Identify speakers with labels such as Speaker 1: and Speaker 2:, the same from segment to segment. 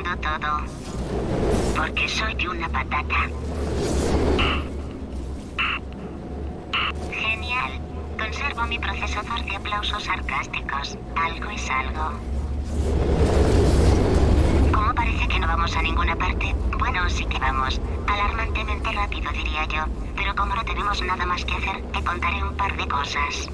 Speaker 1: entiendo todo. Porque soy una patata. Genial. Conservo mi procesador de aplausos sarcásticos. Algo es algo. ¿Cómo parece que no vamos a ninguna parte? Bueno, sí que vamos. Alarmantemente rápido, diría yo. Pero como no tenemos nada más que hacer, te contaré un par de cosas.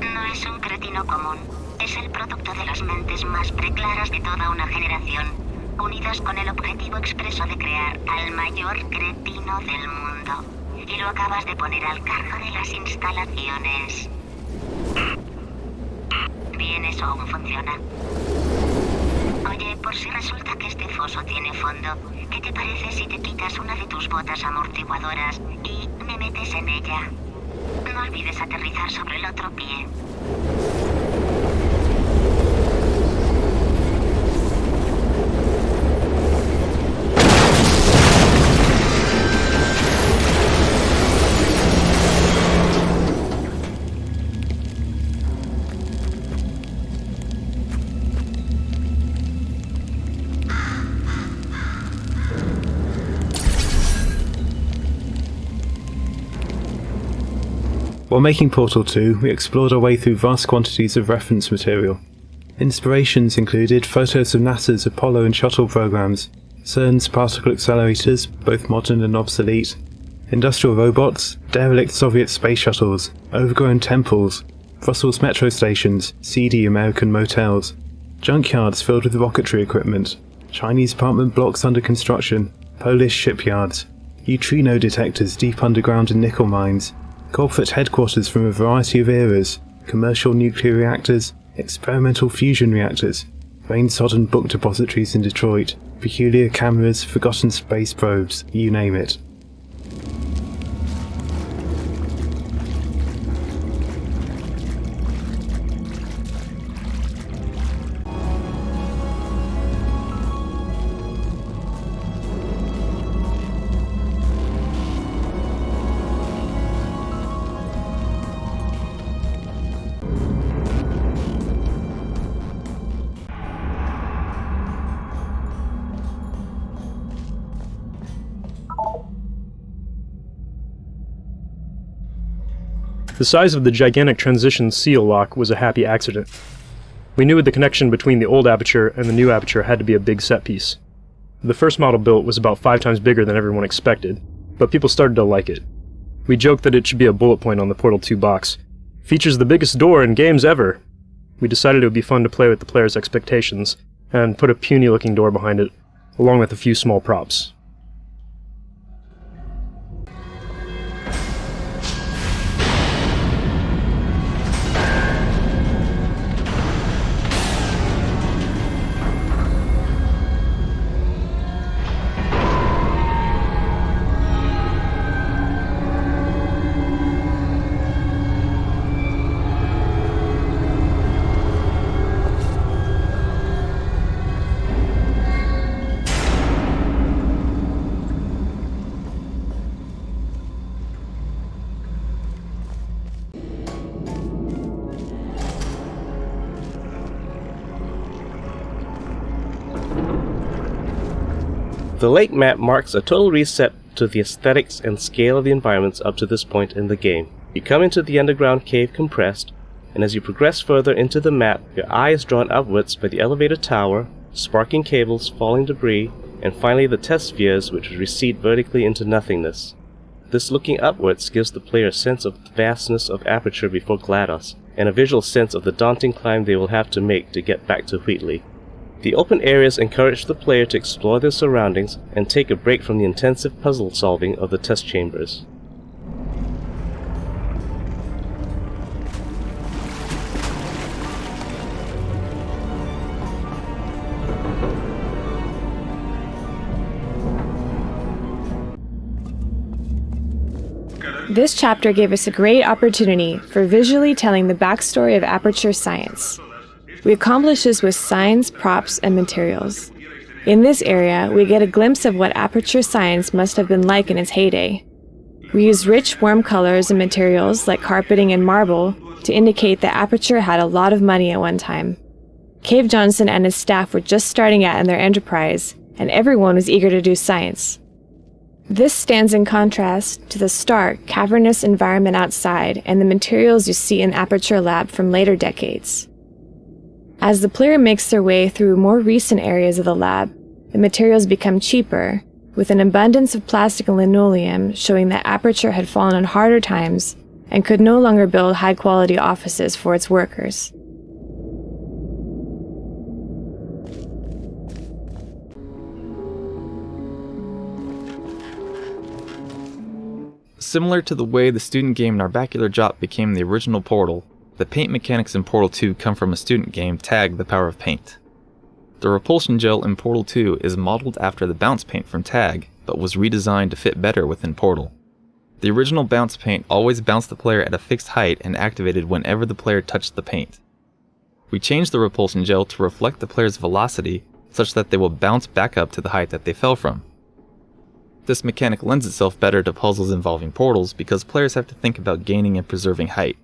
Speaker 1: No es un cretino común. Es el producto de las mentes más preclaras de toda una generación, unidas con el objetivo expreso de crear al mayor cretino del mundo. Y lo acabas de poner al cargo de las instalaciones. Bien, eso aún funciona. Oye, por si resulta que este foso tiene fondo, ¿qué te parece si te quitas una de tus botas amortiguadoras y me metes en ella? No olvides aterrizar sobre el otro pie.
Speaker 2: While making Portal 2, we explored our way through vast quantities of reference material. Inspirations included photos of NASA's Apollo and Shuttle programs, CERN's particle accelerators, both modern and obsolete, industrial robots, derelict Soviet space shuttles, overgrown temples, Brussels metro stations, seedy American motels, junkyards filled with rocketry equipment, Chinese apartment blocks under construction, Polish shipyards, neutrino detectors deep underground in nickel mines, corporate headquarters from a variety of eras, commercial nuclear reactors, experimental fusion reactors, rain-sodden book depositories in Detroit, peculiar cameras, forgotten space probes, you name it.
Speaker 3: The size of the gigantic transition seal lock was a happy accident. We knew the connection between the old aperture and the new aperture had to be a big set piece. The first model built was about 5 times bigger than everyone expected, but people started to like it. We joked that it should be a bullet point on the Portal 2 box. Features the biggest door in games ever! We decided it would be fun to play with the player's expectations, and put a puny-looking door behind it, along with a few small props.
Speaker 4: The lake map marks a total reset to the aesthetics and scale of the environments up to this point in the game. You come into the underground cave compressed, and as you progress further into the map, your eye is drawn upwards by the elevator tower, sparking cables, falling debris, and finally the test spheres which recede vertically into nothingness. This looking upwards gives the player a sense of the vastness of aperture before GLaDOS, and a visual sense of the daunting climb they will have to make to get back to Wheatley. The open areas encourage the player to explore their surroundings and take a break from the intensive puzzle solving of the test chambers.
Speaker 5: This chapter gave us a great opportunity for visually telling the backstory of aperture science. We accomplish this with signs, props, and materials. In this area, we get a glimpse of what aperture science must have been like in its heyday. We use rich, warm colors and materials like carpeting and marble to indicate that aperture had a lot of money at one time. Cave Johnson and his staff were just starting out in their enterprise, and everyone was eager to do science. This stands in contrast to the stark, cavernous environment outside and the materials you see in Aperture Lab from later decades. As the player makes their way through more recent areas of the lab, the materials become cheaper, with an abundance of plastic and linoleum showing that Aperture had fallen on harder times and could no longer build high-quality offices for its workers.
Speaker 6: Similar to the way the student game Narbacular Jop became the original Portal, the paint mechanics in Portal 2 come from a student game, Tag: The Power of Paint. The repulsion gel in Portal 2 is modeled after the bounce paint from Tag, but was redesigned to fit better within Portal. The original bounce paint always bounced the player at a fixed height and activated whenever the player touched the paint. We changed the repulsion gel to reflect the player's velocity such that they will bounce back up to the height that they fell from. This mechanic lends itself better to puzzles involving portals because players have to think about gaining and preserving height.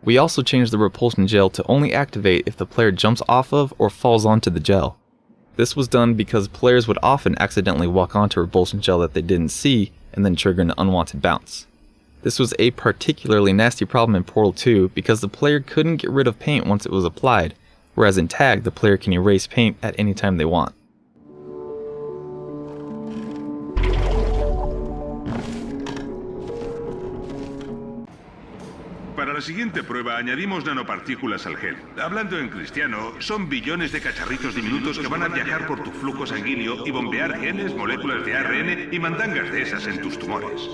Speaker 6: We also changed the repulsion gel to only activate if the player jumps off of or falls onto the gel. This was done because players would often accidentally walk onto repulsion gel that they didn't see and then trigger an unwanted bounce. This was a particularly nasty problem in Portal 2 because the player couldn't get rid of paint once it was applied, whereas in Tag the player can erase paint at any time they want.
Speaker 7: Para la siguiente prueba añadimos nanopartículas al gel. Hablando en cristiano, son billones de cacharritos diminutos que van a viajar por tu flujo sanguíneo y bombear genes, moléculas de ARN y mandangas de esas en tus tumores.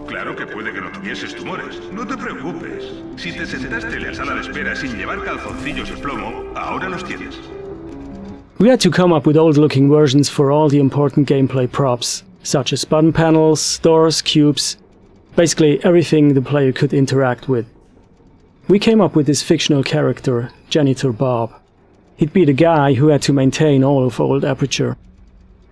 Speaker 7: Claro que puede que no tuvieses tumores. No te preocupes. Si te sentaste en la sala de espera sin llevar calzoncillos de plomo, ahora los tienes.
Speaker 8: We had to come up with old-looking versions for all the important gameplay props, such as button panels, doors, cubes, basically everything the player could interact with. We came up with this fictional character, Janitor Bob. He'd be the guy who had to maintain all of old Aperture.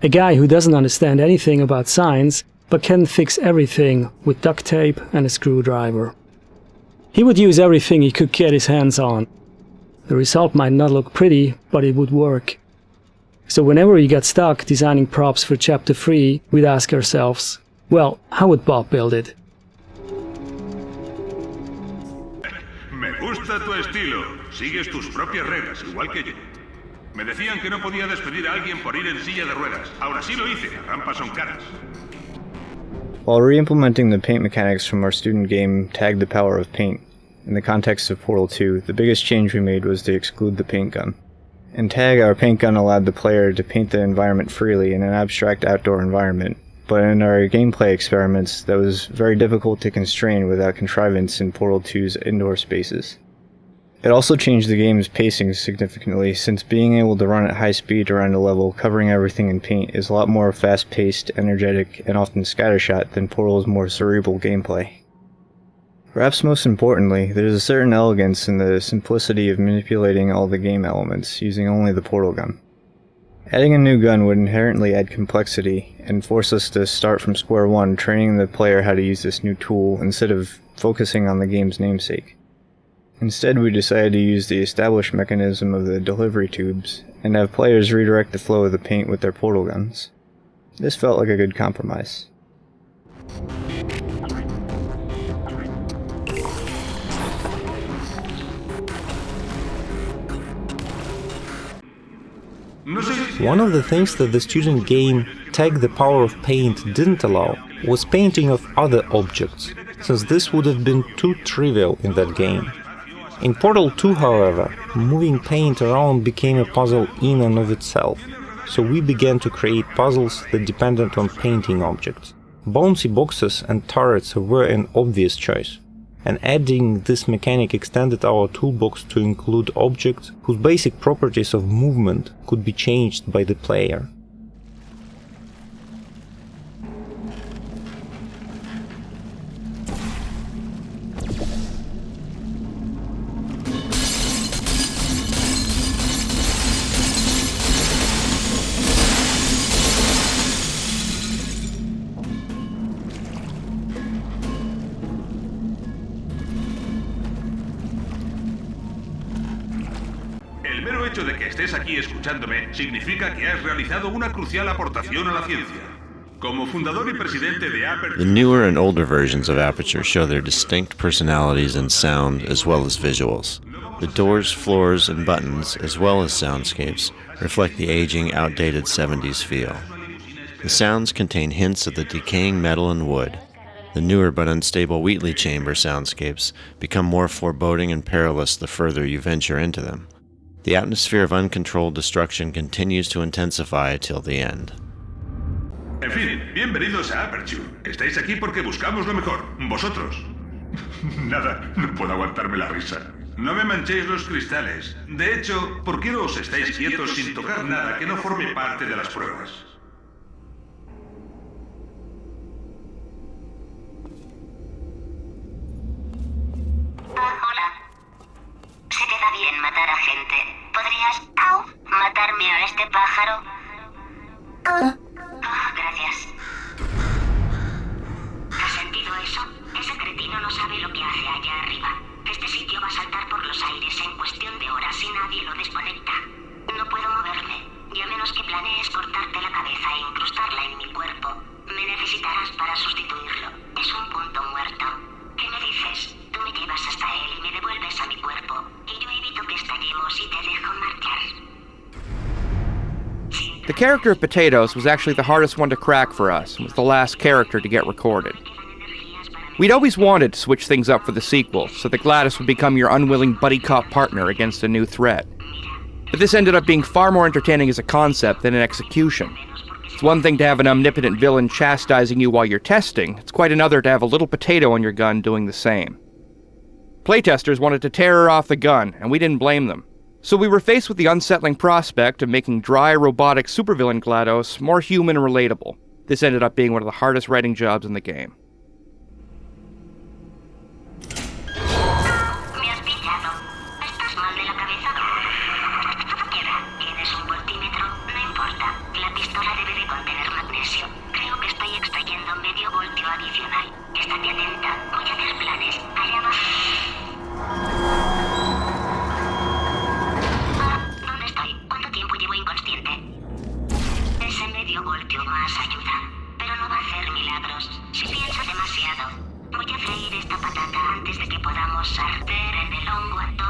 Speaker 8: A guy who doesn't understand anything about science, but can fix everything with duct tape and a screwdriver. He would use everything he could get his hands on. The result might not look pretty, but it would work. So whenever we got stuck designing props for Chapter 3, we'd ask ourselves, well, how would Bob build it?
Speaker 7: Me gusta tu estilo. Sigues tus propias reglas, igual que yo. Me decían que no podía despedir a alguien por ir en silla de ruedas. Ahora sí lo hice. Las rampas son caras.
Speaker 9: While re-implementing the paint mechanics from our student game Tag: The Power of Paint, in the context of Portal 2, the biggest change we made was to exclude the paint gun. In Tag, our paint gun allowed the player to paint the environment freely in an abstract outdoor environment, but in our gameplay experiments, that was very difficult to constrain without contrivance in Portal 2's indoor spaces. It also changed the game's pacing significantly, since being able to run at high speed around a level covering everything in paint is a lot more fast-paced, energetic, and often scattershot than Portal's more cerebral gameplay. Perhaps most importantly, there is a certain elegance in the simplicity of manipulating all the game elements using only the portal gun. Adding a new gun would inherently add complexity and force us to start from square one training the player how to use this new tool instead of focusing on the game's namesake. Instead, we decided to use the established mechanism of the delivery tubes and have players redirect the flow of the paint with their portal guns. This felt like a good compromise.
Speaker 10: One of the things that the student game Tag: The Power of Paint didn't allow was painting of other objects, since this would have been too trivial in that game. In Portal 2, however, moving paint around became a puzzle in and of itself, so we began to create puzzles that depended on painting objects. Bouncy boxes and turrets were an obvious choice, and adding this mechanic extended our toolbox to include objects whose basic properties of movement could be changed by the player.
Speaker 7: El mero hecho de que estés aquí escuchándome significa que has realizado una crucial aportación a la ciencia. Como fundador y presidente de Aperture...
Speaker 11: The newer and older versions of Aperture show their distinct personalities in sound as well as visuals. The doors, floors, and buttons, as well as soundscapes, reflect the aging, outdated 70s feel. The sounds contain hints of the decaying metal and wood. The newer but unstable Wheatley Chamber soundscapes become more foreboding and perilous the further you venture into them. The atmosphere of uncontrolled destruction continues to intensify till the end.
Speaker 7: En fin, bienvenidos a Aperture. Estáis aquí porque buscamos lo mejor. ¿Vosotros? Nada, no puedo aguantarme la risa. No me manchéis los cristales. De hecho, ¿por qué no os estáis quietos sin tocar nada que no forme parte de las pruebas?
Speaker 1: Hola. Se te da bien matar a gente. ¿Podrías matarme a este pájaro? Gracias. ¿Has sentido eso? Ese cretino no sabe lo que hace allá arriba. Este sitio va a saltar por los aires en cuestión de horas si nadie lo desconecta. No puedo moverme, y a menos que planees cortarte la cabeza e incrustarla en mi cuerpo, me necesitarás para sustituirlo. Es un punto muerto. ¿Qué me dices? Tú me llevas hasta él y me devuelves a mi cuerpo, y yo evito que estallemos y te dejo marchar.
Speaker 12: The character of Potatoes was actually the hardest one to crack for us, and was the last character to get recorded. We'd always wanted to switch things up for the sequel, so that Gladys would become your unwilling buddy cop partner against a new threat. But this ended up being far more entertaining as a concept than an execution. It's one thing to have an omnipotent villain chastising you while you're testing, it's quite another to have a little potato on your gun doing the same. Playtesters wanted to tear her off the gun, and we didn't blame them. So we were faced with the unsettling prospect of making dry, robotic supervillain GLaDOS more human and relatable. This ended up being one of the hardest writing jobs in the game.
Speaker 1: Me has pillado. ¿Estás mal de la cabeza? ¿Tienes un voltímetro? No importa. La pistola debe de contener magnesio. Creo que estoy extrayendo medio voltio adicional. Estate atenta. Voy a hacer planes. Allá va. ¿Dónde estoy? ¿Cuánto tiempo llevo inconsciente? Ese medio voltio más ayuda, pero no va a hacer milagros. Si pienso demasiado, voy a freír esta patata antes de que podamos arder en el hongo a todos.